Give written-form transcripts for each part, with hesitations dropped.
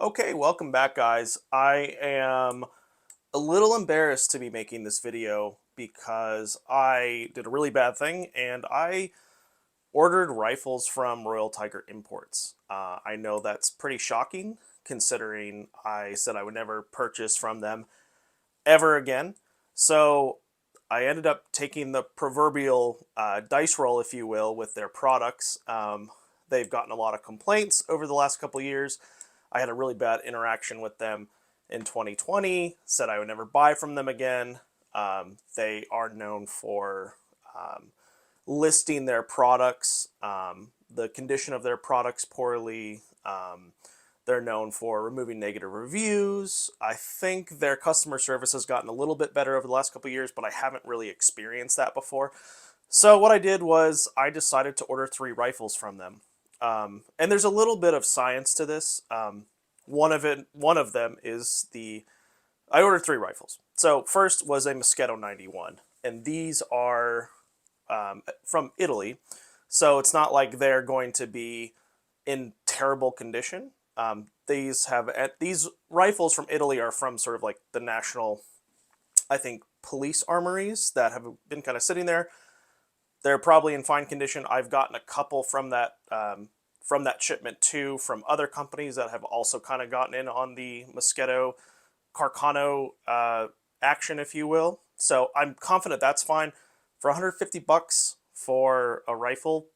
Okay, welcome back, guys. I am a little embarrassed to be making this video because I did a really bad thing and I ordered rifles from Royal Tiger Imports. I know that's pretty shocking considering I said I would never purchase from them ever again. So I ended up taking the proverbial dice roll, if you will, with their products. They've gotten a lot of complaints over the last couple years. I had a really bad interaction with them in 2020, said I would never buy from them again. They are known for listing their products, the condition of their products poorly. They're known for removing negative reviews. I think their customer service has gotten a little bit better over the last couple of years, but I haven't really experienced that before. So what I did was I decided to order 3 rifles from them. And there's a little bit of science to this. One of them is I ordered 3 rifles. So first was a Moschetto 91, and these are from Italy. So it's not like they're going to be in terrible condition. These rifles from Italy are from sort of like the national, I think, police armories that have been kind of sitting there. They're probably in fine condition. I've gotten a couple from that shipment too, from other companies that have also kind of gotten in on the Moschetto Carcano action, if you will. So I'm confident that's fine. For 150 bucks for a rifle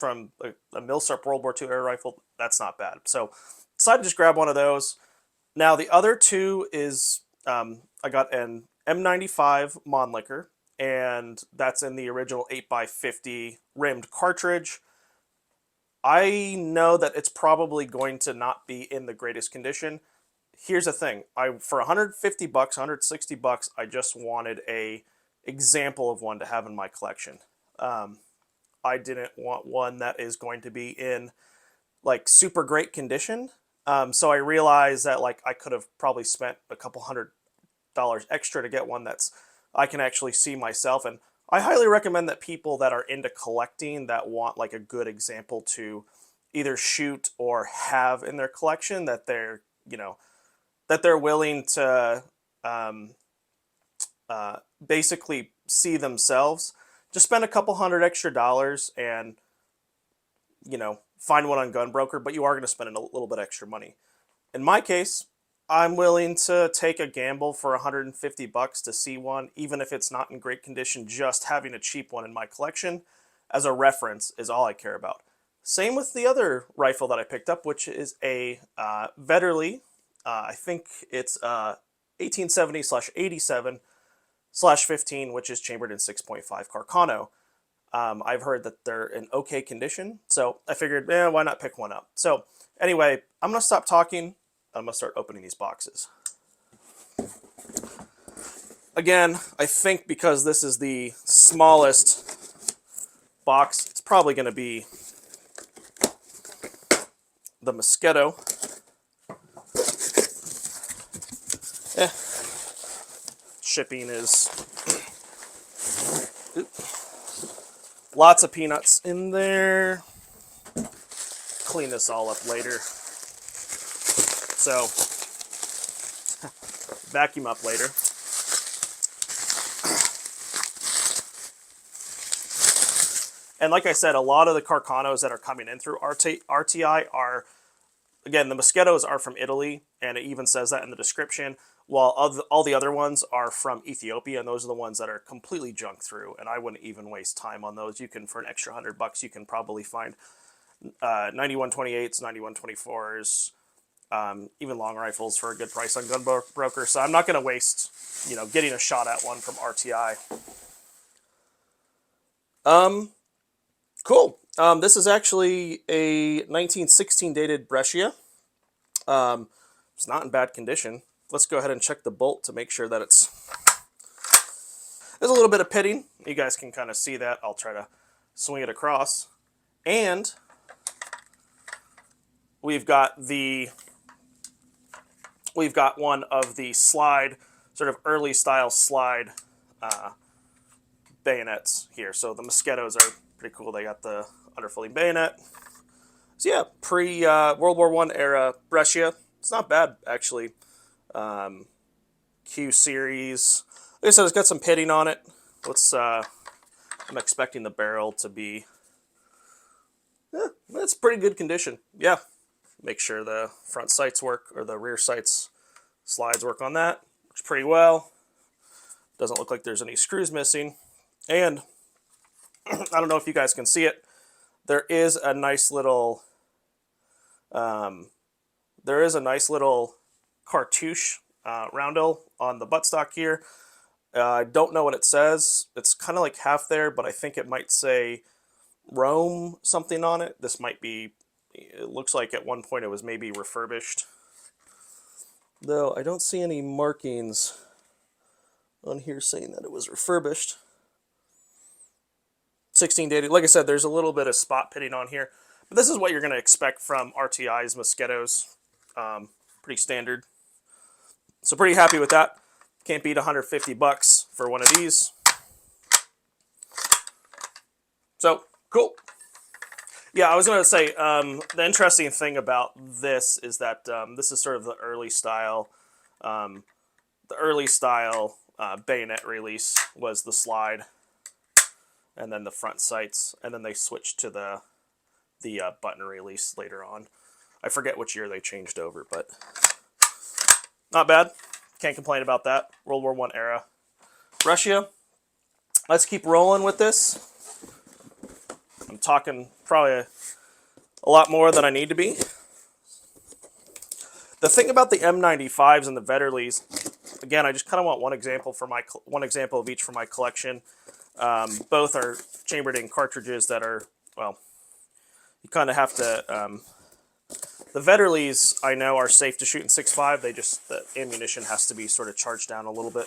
from a Millsap World War II era rifle, that's not bad. So decided to just grab one of those. Now the other two is I got an M95 Mannlicher, and that's in the original 8x50 rimmed cartridge. I know that it's probably going to not be in the greatest condition. Here's the thing. For 150 bucks, 160 bucks, I just wanted a example of one to have in my collection. I didn't want one that is going to be in like super great condition. So I realized that like I could have probably spent a couple $100 extra to get one that's I can actually see myself. And I highly recommend that people that are into collecting that want like a good example to either shoot or have in their collection, that they're willing to basically see themselves, just spend a couple hundred extra dollars and find one on Gunbroker, but you are going to spend a little bit extra money. In my case, I'm willing to take a gamble for 150 bucks to see one, even if it's not in great condition. Just having a cheap one in my collection as a reference is all I care about. Same with the other rifle that I picked up, which is a Vetterli. I think it's 1870/87/15, which is chambered in 6.5 Carcano. I've heard that they're in okay condition, so I figured, why not pick one up? So anyway, I'm going to stop talking. I'm going to start opening these boxes. Again, I think because this is the smallest box, it's probably going to be the Moschetto. Shipping is lots of peanuts in there. Clean this all up later. So, vacuum up later. And like I said, a lot of the Carcanos that are coming in through RTI are, again, the Moschettos are from Italy, and it even says that in the description, while all the other ones are from Ethiopia, and those are the ones that are completely junk through, and I wouldn't even waste time on those. You can, for an extra $100, you can probably find 9128s, 9124s, even long rifles for a good price on Gunbroker. So I'm not going to waste, getting a shot at one from RTI. Cool. This is actually a 1916 dated Brescia. It's not in bad condition. Let's go ahead and check the bolt to make sure that there's a little bit of pitting. You guys can kind of see that. I'll try to swing it across. And we've got one of the slide, sort of early style slide bayonets here. So the Moschettos are pretty cool. They got the underfolding bayonet. So yeah, pre World War I era Brescia. It's not bad, actually. Q series. Like I said, it's got some pitting on it. Let's. I'm expecting the barrel to be. That's pretty good condition. Yeah. Make sure the front sights work, or the rear sights slides work on that. Works pretty well. Doesn't look like there's any screws missing. And I don't know if you guys can see it. There is a nice little. There is a nice little cartouche roundel on the buttstock here. I don't know what it says. It's kind of like half there, but I think it might say Rome something on it. This might be, it looks like at one point it was maybe refurbished. Though I don't see any markings on here saying that it was refurbished. 16 dated. Like I said, there's a little bit of spot pitting on here. But this is what you're going to expect from RTI's Moschettos. Pretty standard. So pretty happy with that. Can't beat 150 bucks for one of these. So, cool. Yeah, I was going to say, the interesting thing about this is that this is sort of the early style. Bayonet release was the slide, and then the front sights, and then they switched to the button release later on. I forget which year they changed over, but not bad. Can't complain about that. World War I era. Russia. Let's keep rolling with this. I'm talking probably a lot more than I need to be. The thing about the M95s and the Vetterlis, again, I just kind of want one example of each for my collection. Both are chambered in cartridges that are, well, you kind of have to. The Vetterlis, I know, are safe to shoot in 6.5. The ammunition has to be sort of charged down a little bit,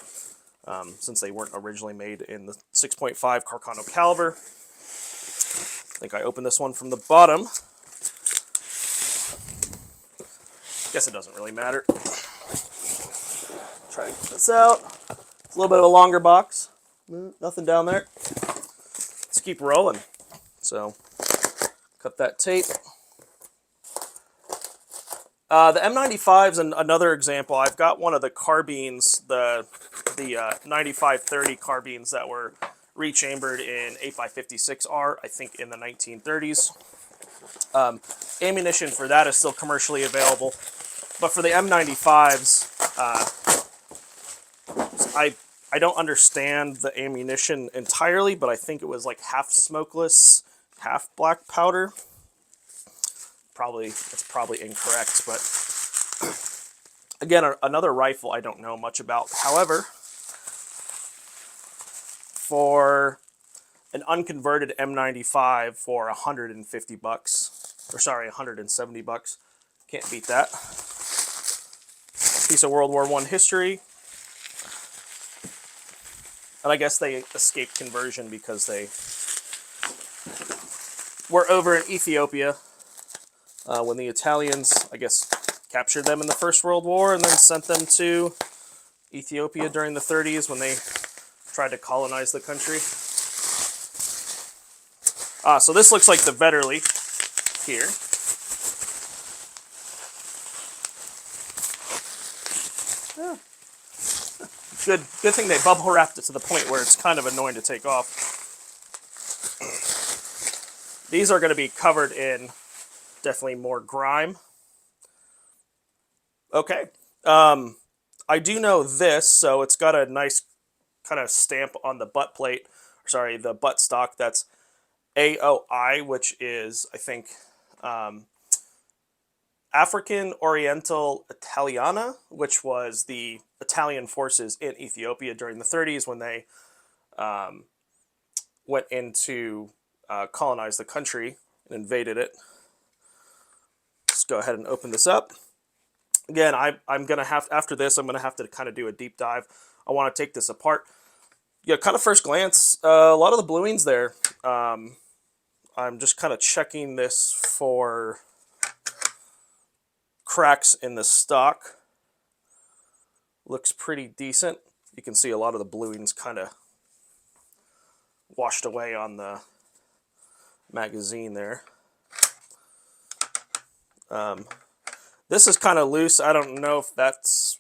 since they weren't originally made in the 6.5 Carcano caliber. I think I opened this one from the bottom. Guess it doesn't really matter. Try to get this out. It's a little bit of a longer box. Nothing down there. Let's keep rolling. So, cut that tape. The M95's another example. I've got one of the carbines, the 9530 carbines that were rechambered in 8x56R, I think in the 1930s. Ammunition for that is still commercially available. But for the M95s, I don't understand the ammunition entirely, but I think it was like half smokeless, half black powder. It's probably incorrect, but again, another rifle I don't know much about. However, for an unconverted M95 for 150 bucks, or sorry, 170 bucks, can't beat that. Piece of World War I history. And I guess they escaped conversion because they were over in Ethiopia when the Italians, I guess, captured them in the First World War and then sent them to Ethiopia during the 30s when they tried to colonize the country. So this looks like the Vetterli here. Yeah. Good thing they bubble wrapped it to the point where it's kind of annoying to take off. These are going to be covered in definitely more grime. Okay. I do know this, so it's got a nice kind of stamp on the butt plate. Sorry, the butt stock. That's AOI, which is, I think, African Oriental Italiana, which was the Italian forces in Ethiopia during the 30s when they went in to colonize the country and invaded it. Let's go ahead and open this up. Again, I'm going to have, after this, I'm going to have to kind of do a deep dive. I want to take this apart. Yeah, kind of first glance, a lot of the bluings there. I'm just kind of checking this for cracks in the stock. Looks pretty decent. You can see a lot of the bluings kind of washed away on the This is kind of loose. I don't know if that's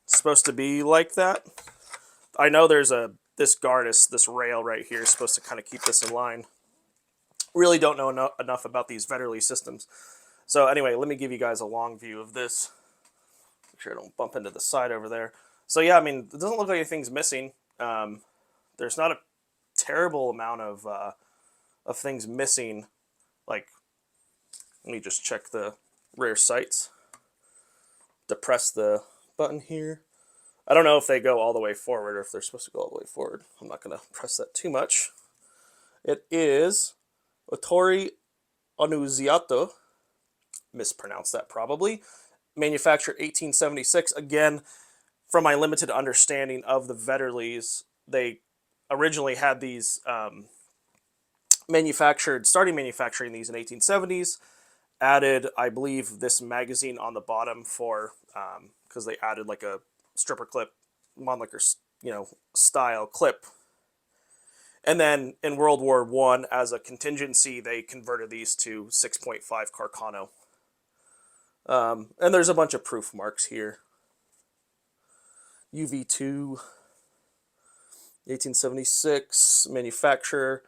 supposed to be like that. I know there's this garnish, this rail right here is supposed to kind of keep this in line. Really don't know enough about these Vetterli systems. So anyway, let me give you guys a long view of this. Make sure I don't bump into the side over there. So yeah, I mean, it doesn't look like anything's missing. There's not a terrible amount of things missing. Like, let me just check the rear sights. Depress the button here. I don't know if they go all the way forward or if they're supposed to go all the way forward. I'm not going to press that too much. It is Otori Annunziato. Mispronounced that probably. Manufactured 1876. Again, from my limited understanding of the Vetterlis, they originally had these starting manufacturing these in 1870s. Added, I believe, this magazine on the bottom for because they added like a stripper clip, Mannlicher, style clip. And then in World War I, as a contingency, they converted these to 6.5 Carcano. And there's a bunch of proof marks here. UV2, 1876, manufacturer.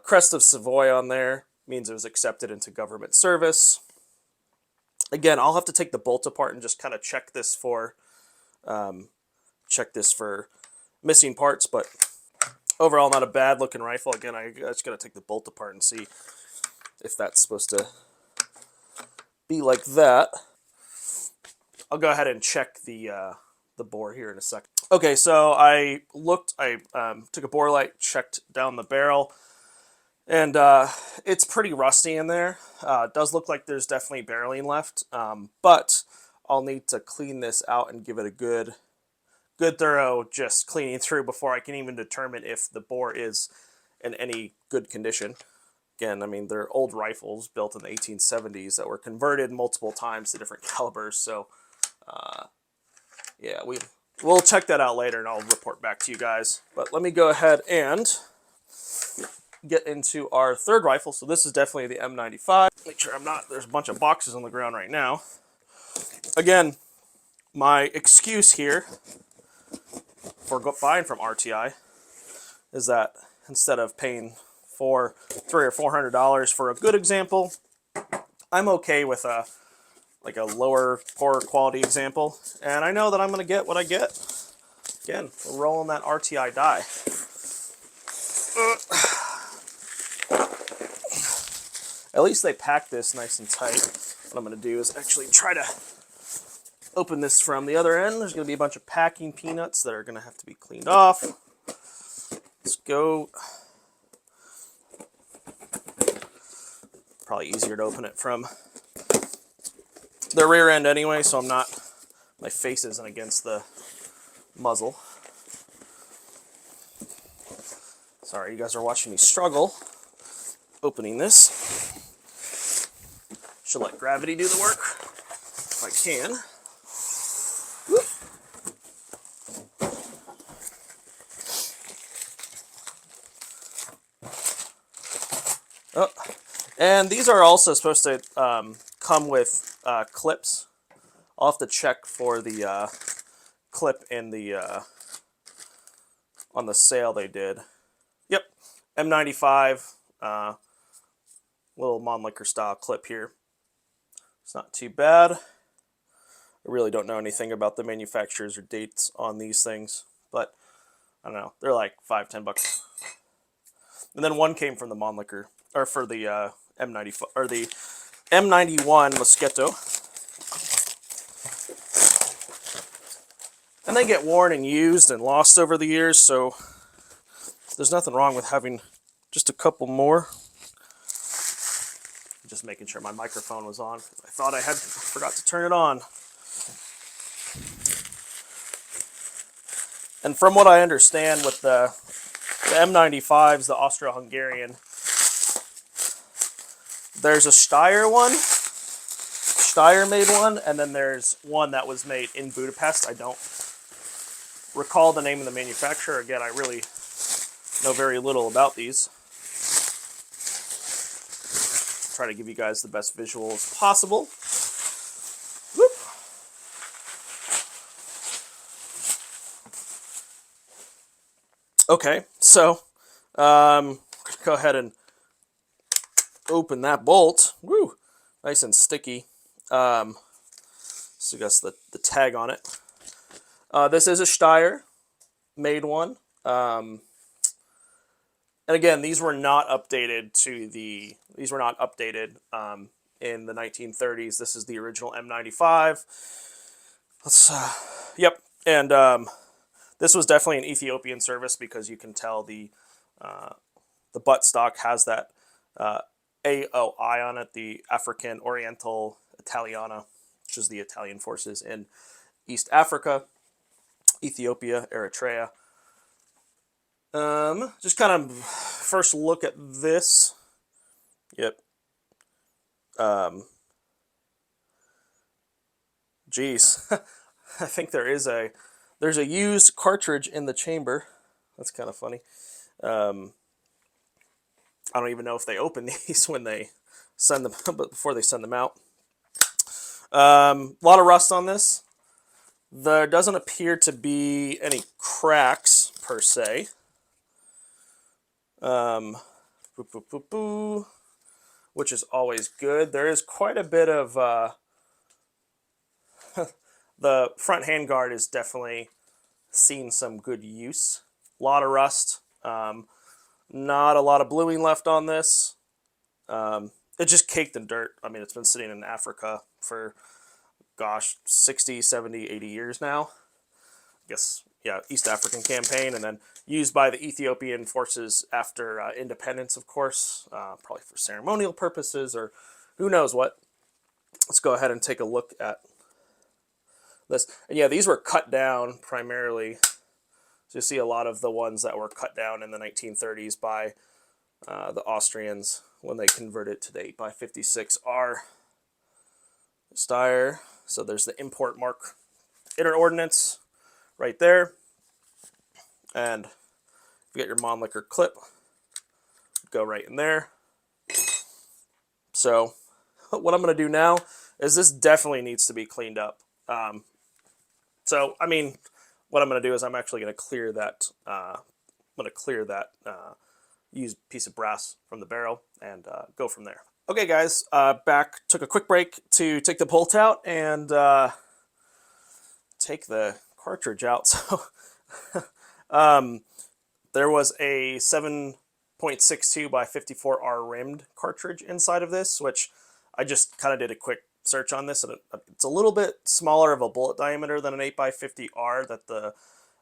Crest of Savoy on there means it was accepted into government service. Again, I'll have to take the bolt apart and just kind of check this for missing parts, but overall not a bad looking rifle. Again, I just gotta take the bolt apart and see if that's supposed to be like that. I'll go ahead and check the bore here in a second. Okay, so I took a bore light, checked down the barrel, and it's pretty rusty in there. It does look like there's definitely barreling left, but I'll need to clean this out and give it a good thorough just cleaning through before I can even determine if the bore is in any good condition. Again, I mean, they're old rifles built in the 1870s that were converted multiple times to different calibers, so yeah, we'll check that out later and I'll report back to you guys. But let me go ahead and get into our third rifle. So this is definitely the M95. Make sure there's a bunch of boxes on the ground right now. Again, my excuse here for buying from RTI is that instead of paying $300 or $400 for a good example, I'm okay with a lower, poorer quality example, and I know that I'm going to get what I get. Again, we're rolling that RTI die. At least they pack this nice and tight. What I'm going to do is actually try to open this from the other end. There's going to be a bunch of packing peanuts that are going to have to be cleaned off. Let's go. Probably easier to open it from the rear end anyway, so my face isn't against the muzzle. Sorry, you guys are watching me struggle opening this. Should let gravity do the work if I can. Whoop. Oh, and these are also supposed to come with clips. I'll have to check for the clip in the on the sale they did. Yep, M95, little Mannlicher style clip here. It's not too bad. I really don't know anything about the manufacturers or dates on these things, but I don't know. They're like $5-10. And then one came from the Mannlicher, or for the M95 or the M91 Moschetto. And they get worn and used and lost over the years, so there's nothing wrong with having just a couple more. Just making sure my microphone was on. I thought I forgot to turn it on. And from what I understand with the M95s, the Austro-Hungarian, there's a Steyr one, Steyr made one, and then there's one that was made in Budapest. I don't recall the name of the manufacturer. Again, I really know very little about these. try to give you guys the best visuals possible. Whoop. Okay, so go ahead and open that bolt. Woo, nice and sticky. So I guess the tag on it. This is a Steyr made one. And again, these were not updated in the 1930s. This is the original M95. Yep, and this was definitely an Ethiopian service because you can tell the buttstock has that AOI on it, the African Oriental Italiana, which is the Italian forces in East Africa, Ethiopia, Eritrea. Just kind of first look at this. Yep. Geez, I think there's a used cartridge in the chamber. That's kind of funny. I don't even know if they open these when they send them, but before they send them out. A lot of rust on this. There doesn't appear to be any cracks per se. Which is always good. There is quite a bit of the front handguard is definitely seen some good use. A lot of rust. Not a lot of bluing left on this. It's just caked in dirt. I mean, it's been sitting in Africa for, gosh, 60, 70, 80 years now. I guess, yeah, East African campaign, and then used by the Ethiopian forces after independence, of course, probably for ceremonial purposes or who knows what. Let's go ahead and take a look at this. And yeah, these were cut down primarily. So you see a lot of the ones that were cut down in the 1930s by the Austrians when they converted to the 8x56R Steyr. So there's the import mark inner ordnance right there. And if you get your Mannlicher clip, go right in there. So what I'm going to do now is this definitely needs to be cleaned up. So, I mean, what I'm going to do is I'm actually going to clear that, used piece of brass from the barrel and go from there. Okay, guys, took a quick break to take the bolt out and take the cartridge out. So, there was a 7.62 by 54R rimmed cartridge inside of this, which I just kind of did a quick search on this, and it's a little bit smaller of a bullet diameter than an 8x50R that the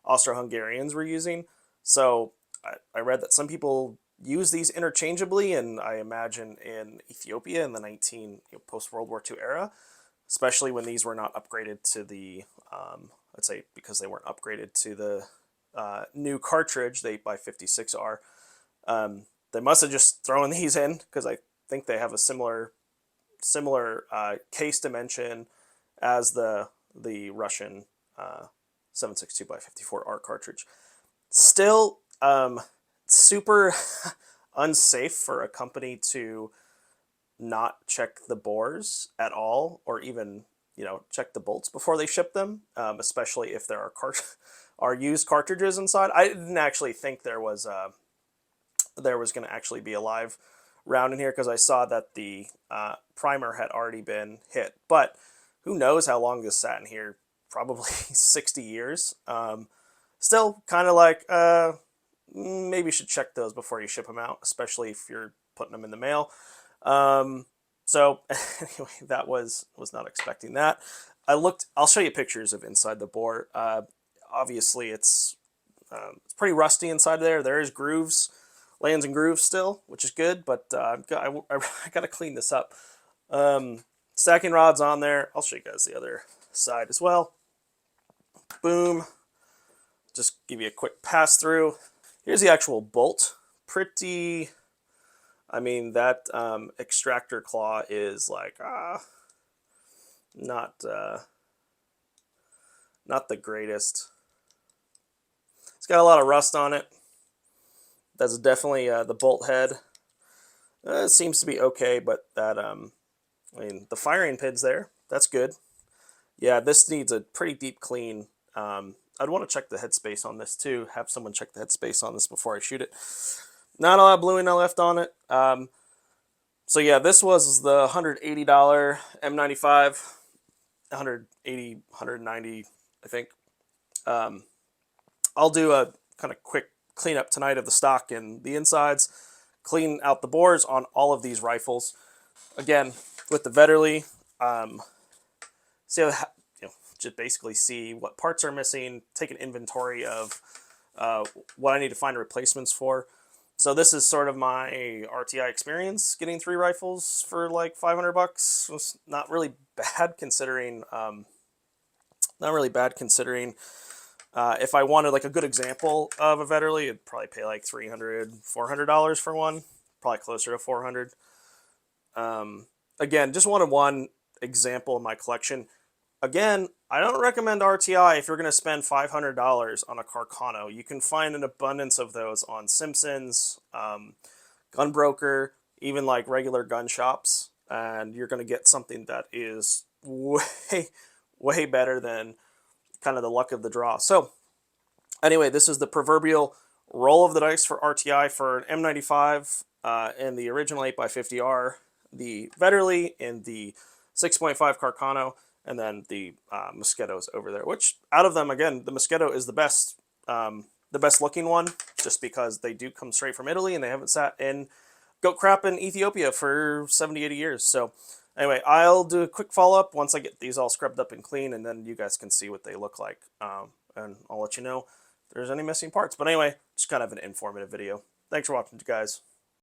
Austro-Hungarians were using. So I read that some people use these interchangeably, and I imagine in Ethiopia in the post-World War II era, especially when these were not upgraded to the, let's say because they weren't upgraded to the new cartridge, the 8x56R. They must have just thrown these in because I think they have a similar case dimension as the Russian 7.62x54R cartridge. Still, super unsafe for a company to not check the bores at all, or even check the bolts before they ship them, especially if there are used cartridges inside. I didn't actually think there was going to actually be a live round in here because I saw that the primer had already been hit, but who knows how long this sat in here? Probably 60 years. Still kind of like maybe you should check those before you ship them out, especially if you're putting them in the mail. So anyway, that was not expecting that. I'll show you pictures of inside the bore. Obviously it's pretty rusty inside there. There is grooves, lands and grooves still, which is good, but I got to clean this up. Stacking rods on there. I'll show you guys the other side as well. Boom. Just give you a quick pass through. Here's the actual bolt. Pretty, I mean, that extractor claw is like, not the greatest. It's got a lot of rust on it. That's definitely the bolt head. It seems to be okay, but that, I mean, the firing pin's there. That's good. Yeah, this needs a pretty deep clean. I'd want to check the headspace on this too. Have someone check the headspace on this before I shoot it. Not a lot of bluing left on it. So yeah, this was the $180 M95, 180, 190, I think. Um, I'll do a kind of quick cleanup tonight of the stock and the insides, clean out the bores on all of these rifles. Again, with the Vetterli, see how, just basically see what parts are missing, take an inventory of what I need to find replacements for. So this is sort of my RTI experience. Getting 3 rifles for like $500 was not really bad considering. Not really bad considering. If I wanted like a good example of a Vetterli, it'd probably pay like $300, $400 for one. Probably closer to 400. Again, just wanted one example in my collection. Again, I don't recommend RTI if you're going to spend $500 on a Carcano. You can find an abundance of those on Simpsons, Gunbroker, even like regular gun shops, and you're going to get something that is way, way better than kind of the luck of the draw. So anyway, this is the proverbial roll of the dice for RTI for an M95 in the original 8x50R, the Vetterli in the 6.5 Carcano, and then the Moschetto's over there, which out of them, again, the Moschetto is the best looking one, just because they do come straight from Italy and they haven't sat in goat crap in Ethiopia for 70, 80 years. So anyway, I'll do a quick follow-up once I get these all scrubbed up and clean, and then you guys can see what they look like. And I'll let you know if there's any missing parts. But anyway, just kind of an informative video. Thanks for watching, guys.